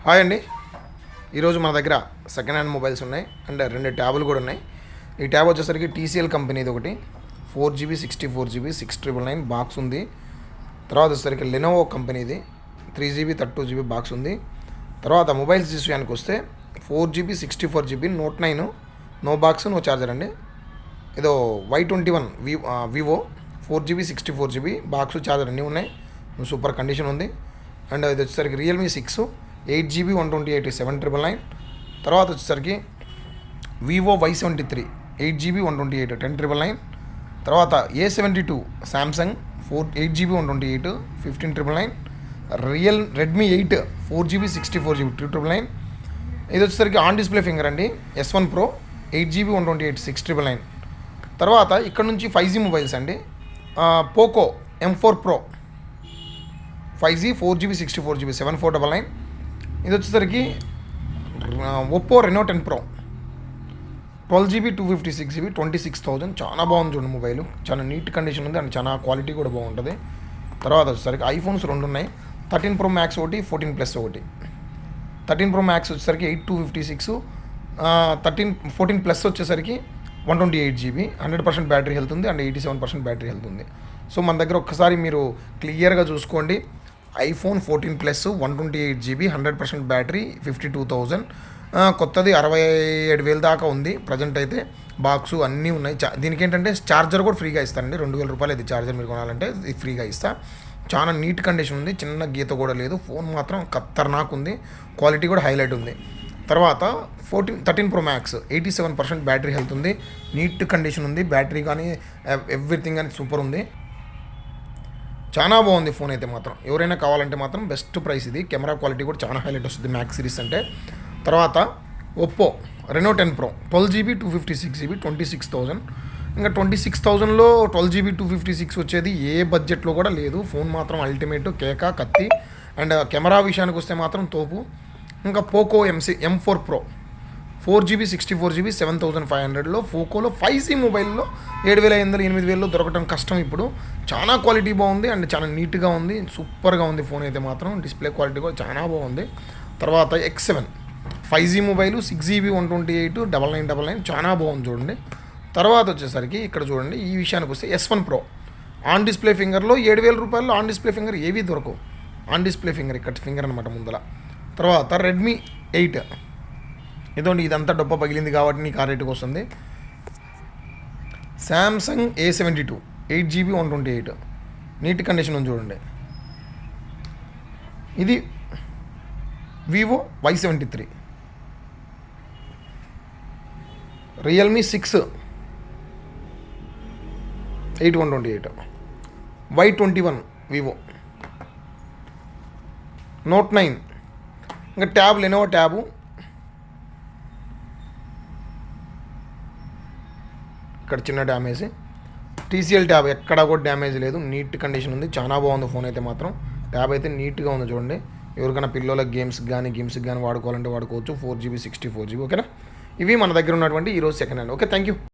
Hi అండి. ఈరోజు మన దగ్గర సెకండ్ హ్యాండ్ మొబైల్స్ ఉన్నాయి అండ్ 2 ట్యాబులు కూడా ఉన్నాయి. ఈ ట్యాబ్ వచ్చేసరికి టీసీఎల్ కంపెనీది ఒకటి 4GB 64GB 6999 బాక్స్ ఉంది. తర్వాత వచ్చేసరికి లెనోవో కంపెనీది 3GB 32GB బాక్స్ ఉంది. తర్వాత మొబైల్స్ విషయానికి వస్తే 4GB 64GB Note 9 no box no charger అండి. ఏదో Y21 Vivo 4GB 64GB box charger అన్నీ ఉన్నాయి. సూపర్ కండిషన్ ఉంది. అండ్ ఇది వచ్చేసరికి రియల్మీ 6 8GB 128 7999. తర్వాత వచ్చేసరికి వివో Y73 8GB 128 10999. తర్వాత A72 Samsung 8GB 128 15999. Redmi 8 4GB 64GB 2999. ఇది వచ్చేసరికి ఆన్ డిస్ప్లే ఫింగర్ అండి. S1 Pro 8GB 128 6999. తర్వాత ఇక్కడ నుంచి 5G మొబైల్స్ అండి. Poco M4 Pro 5G 4GB 64GB 7499. ఇది వచ్చేసరికి Oppo Reno 10 Pro 12GB 256GB 26,000. చాలా బాగుంది చూడండి మొబైల్. చాలా నీట్ కండిషన్ ఉంది అండ్ చాలా క్వాలిటీ కూడా బాగుంటుంది. తర్వాత వచ్చేసరికి ఐఫోన్స్ 2 ఉన్నాయి. 13 Pro Max ఒకటి 14 Plus ఒకటి. 13 Pro Max వచ్చేసరికి 8256. 14 Plus వచ్చేసరికి 128GB 100% బ్యాటరీ హెల్త్ ఉంది అండ్ 87% బ్యాటరీ హెల్త్ ఉంది. సో మన దగ్గర ఒక్కసారి మీరు క్లియర్గా చూసుకోండి. IPhone 14 Plus 128GB 100% battery 52,000. కొత్తది 67,000 దాకా ఉంది ప్రజెంట్ అయితే. బాక్సు అన్నీ ఉన్నాయి. దీనికి ఏంటంటే ఛార్జర్ కూడా ఫ్రీగా ఇస్తారండి. 2,000 రూపాయలు ఇది ఛార్జర్ మీరు కొనాలంటే ఇది ఫ్రీగా ఇస్తా. చాలా నీట్ కండిషన్ ఉంది. చిన్న గీత కూడా లేదు. ఫోన్ మాత్రం ఖతర్నాక్ ఉంది. క్వాలిటీ కూడా హైలైట్ ఉంది. తర్వాత 13 Pro Max 87% బ్యాటరీ హెల్త్ ఉంది. నీట్ కండిషన్ ఉంది. బ్యాటరీ కానీ ఎవ్రీథింగ్ కానీ సూపర్ ఉంది. చాలా బాగుంది ఫోన్ అయితే మాత్రం. ఎవరైనా కావాలంటే మాత్రం బెస్ట్ ప్రైస్ ఇది. కెమెరా క్వాలిటీ కూడా చాలా హైలైట్ వస్తుంది మ్యాక్స్ సిరీస్ అంటే. తర్వాత Oppo Reno 10 Pro 12GB 256GB 26,000. ఇంకా 26,000లో 12GB 256 వచ్చేది ఏ బడ్జెట్లో కూడా లేదు. ఫోన్ మాత్రం అల్టిమేట్ కేక కత్తి. అండ్ కెమెరా విషయానికి వస్తే మాత్రం తోపు. ఇంకా Poco M4 Pro 4GB 64GB 7,500లో పోకోలో 5G మొబైల్లో 7,500 8,000లో దొరకడం కష్టం ఇప్పుడు. చాలా క్వాలిటీ బాగుంది అండ్ చాలా నీట్గా ఉంది. సూపర్గా ఉంది ఫోన్ అయితే మాత్రం. డిస్ప్లే క్వాలిటీ కూడా చాలా బాగుంది. తర్వాత X7 5G మొబైల్ 6GB 128 9999 చాలా బాగుంది చూడండి. తర్వాత వచ్చేసరికి ఇక్కడ చూడండి ఈ విషయానికి వస్తే S1 Pro ఆన్ డిస్ప్లే ఫింగర్లో 7,000 రూపాయల్లో ఆన్ డిస్ప్లే ఫింగర్ ఏవి దొరకవు. ఆన్ డిస్ప్లే ఫింగర్ ఇక్కడ ఫింగర్ అనమాట ముందల. తర్వాత రెడ్మీ 8 ఇదండి. ఇదంతా డబ్బా పగిలింది కాబట్టి నీకు ఆ రేటుకి వస్తుంది. Samsung A72 8GB 128 neat condition ఉంది చూడండి. ఇది Vivo Y73. Realme 6 8128 Y21 Vivo Note 9. ఇంకా ట్యాబ్ లెనోవో ట్యాబు. ఇక్కడ చిన్న డ్యామేజ్. టీసీఎల్ ట్యాబ్ ఎక్కడా కూడా డ్యామేజ్ లేదు. నీట్ కండిషన్ ఉంది. చాలా బాగుంది ఫోన్ అయితే మాత్రం. ట్యాబ్ అయితే నీట్గా ఉంది చూడండి. ఎవరికైనా పిల్లల గేమ్స్కి కానీ వాడుకోవాలంటే వాడుకోవచ్చు. 4GB 64GB ఓకేనా. ఇవి మన దగ్గర ఉన్నటువంటి ఈరోజు second hand. Okay, thank you.